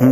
بہار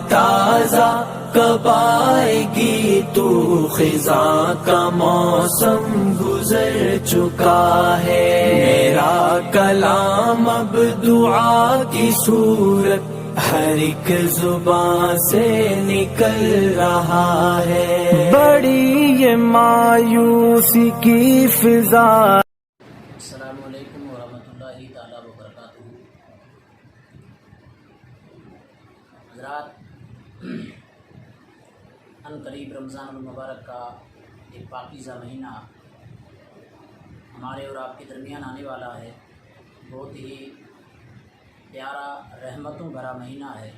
تازہ کب آئے گی تو خزاں کا موسم گزر چکا ہے، میرا کلام اب دعا کی صورت ہر ایک زبان سے نکل رہا ہے، بڑی یہ مایوسی کی فضا۔ السلام علیکم ورحمۃ اللہ تعالیٰ وبرکاتہ۔ حضرات، ان قریب رمضان المبارک کا ایک پاکیزہ مہینہ ہمارے اور آپ کے درمیان آنے والا ہے۔ بہت ہی پیارا رحمتوں بھرا مہینہ ہے۔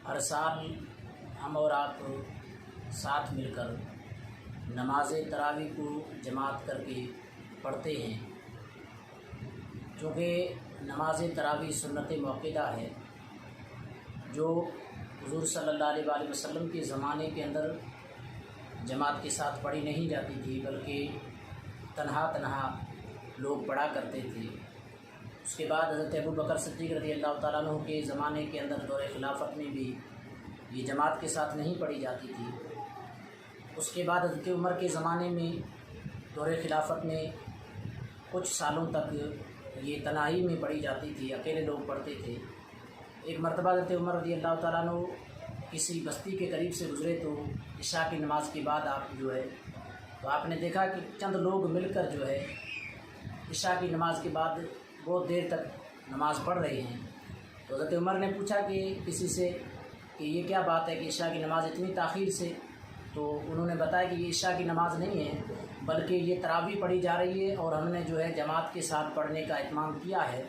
ہر سال ہم اور آپ ساتھ مل کر نماز تراویح کو جماعت کر کے پڑھتے ہیں، چونکہ نماز تراویح سنت موقدہ ہے جو حضور صلی اللہ علیہ وآلہ وسلم کے زمانے کے اندر جماعت کے ساتھ پڑھی نہیں جاتی تھی، بلکہ تنہا لوگ پڑھا کرتے تھے۔ اس کے بعد حضرت ابو بکر صدیق رضی اللہ تعالیٰ عنہ کے زمانے کے اندر دور خلافت میں بھی یہ جماعت کے ساتھ نہیں پڑھی جاتی تھی۔ اس کے بعد حضرت عمر کے زمانے میں دور خلافت میں کچھ سالوں تک یہ تنہائی میں پڑھی جاتی تھی، اکیلے لوگ پڑھتے تھے۔ ایک مرتبہ حضرت عمر رضی اللہ تعالیٰ عنہ کسی بستی کے قریب سے گزرے تو عشاء کی نماز کے بعد تو آپ نے دیکھا کہ چند لوگ مل کر عشاء کی نماز کے بعد بہت دیر تک نماز پڑھ رہے ہیں۔ تو حضرت عمر نے پوچھا کہ کسی سے کہ یہ کیا بات ہے کہ عشاء کی نماز اتنی تاخیر سے؟ تو انہوں نے بتایا کہ یہ عشاء کی نماز نہیں ہے، بلکہ یہ تراویح پڑھی جا رہی ہے اور ہم نے جماعت کے ساتھ پڑھنے کا اہتمام کیا ہے۔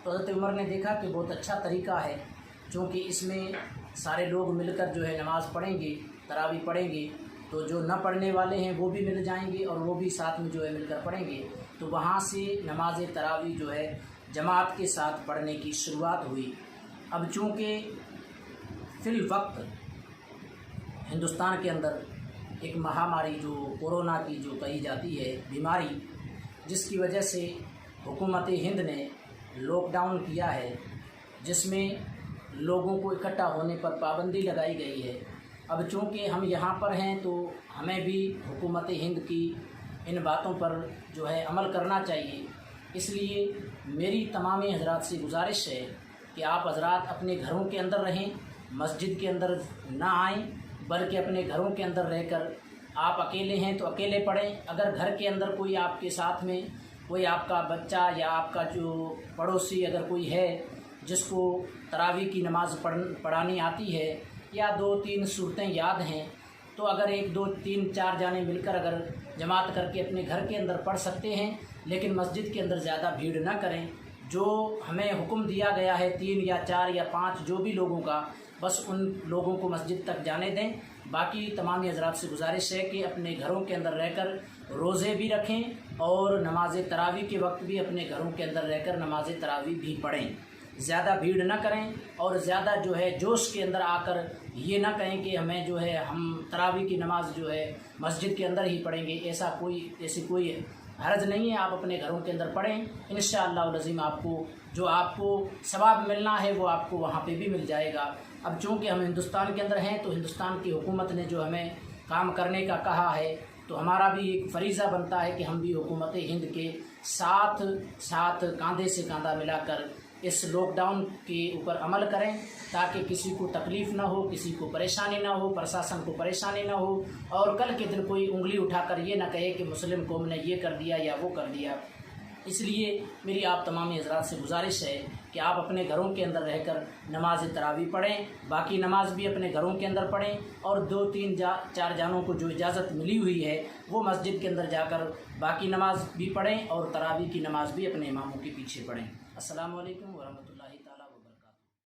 تو حضرت عمر نے دیکھا کہ بہت اچھا طریقہ ہے، چونکہ اس میں سارے لوگ مل کر نماز پڑھیں گے، تراویح پڑھیں گے، تو جو نہ پڑھنے والے ہیں وہ بھی مل جائیں گے اور وہ بھی ساتھ میں مل کر پڑھیں گے۔ تو وہاں سے نماز تراویح جماعت کے ساتھ پڑھنے کی شروعات ہوئی۔ اب چونکہ فی الوقت ہندوستان کے اندر ایک مہاماری کورونا کی کہی جاتی ہے بیماری، جس کی وجہ سے حکومت ہند نے لاک ڈاؤن کیا ہے، جس میں لوگوں کو اکٹھا ہونے پر پابندی لگائی گئی ہے۔ اب چونکہ ہم یہاں پر ہیں تو ہمیں بھی حکومت ہند کی ان باتوں پر عمل کرنا چاہیے۔ اس لیے میری تمام حضرات سے گزارش ہے کہ آپ حضرات اپنے گھروں کے اندر رہیں، مسجد کے اندر نہ آئیں، بلکہ اپنے گھروں کے اندر رہ کر آپ اکیلے ہیں تو اکیلے پڑھیں۔ اگر گھر کے اندر کوئی آپ کے ساتھ میں کوئی آپ کا بچہ یا آپ کا پڑوسی اگر کوئی ہے جس کو تراویح کی نماز پڑھانی آتی ہے یا 2-3 صورتیں یاد ہیں، تو اگر 1-2-3-4 جانے مل کر اگر جماعت کر کے اپنے گھر کے اندر پڑھ سکتے ہیں، لیکن مسجد کے اندر زیادہ بھیڑ نہ کریں۔ جو ہمیں حکم دیا گیا ہے 3 یا 4 یا 5 جو بھی لوگوں کا، بس ان لوگوں کو مسجد تک جانے دیں۔ باقی تمام حضرات سے گزارش ہے کہ اپنے گھروں کے اندر رہ کر روزے بھی رکھیں اور نماز تراویح کے وقت بھی اپنے گھروں کے اندر رہ کر نماز تراویح بھی پڑھیں۔ زیادہ بھیڑ نہ کریں اور زیادہ جوش کے اندر آ کر یہ نہ کہیں کہ ہمیں ہم تراویح کی نماز مسجد کے اندر ہی پڑھیں گے۔ ایسی کوئی حرج نہیں ہے، آپ اپنے گھروں کے اندر پڑھیں، انشاءاللہ العظیم آپ کو ثواب ملنا ہے وہ آپ کو وہاں پہ بھی مل جائے گا۔ اب چونکہ ہم ہندوستان کے اندر ہیں تو ہندوستان کی حکومت نے ہمیں کام کرنے کا کہا ہے، تو ہمارا بھی ایک فریضہ بنتا ہے کہ ہم بھی حکومت ہند کے ساتھ کاندھے سے کاندھا ملا کر اس لاک ڈاؤن کے اوپر عمل کریں، تاکہ کسی کو تکلیف نہ ہو، کسی کو پریشانی نہ ہو، پرشاسن کو پریشانی نہ ہو، اور کل کے دن کوئی انگلی اٹھا کر یہ نہ کہے کہ مسلم قوم نے یہ کر دیا یا وہ کر دیا۔ اس لیے میری آپ تمام حضرات سے گزارش ہے کہ آپ اپنے گھروں کے اندر رہ کر نماز تراویح پڑھیں، باقی نماز بھی اپنے گھروں کے اندر پڑھیں، اور 2-3-4 جانوں کو اجازت ملی ہوئی ہے وہ مسجد کے اندر جا کر باقی نماز بھی پڑھیں اور تراویح کی نماز بھی اپنے اماموں کے پیچھے پڑھیں۔ السلام علیکم ورحمۃ اللہ۔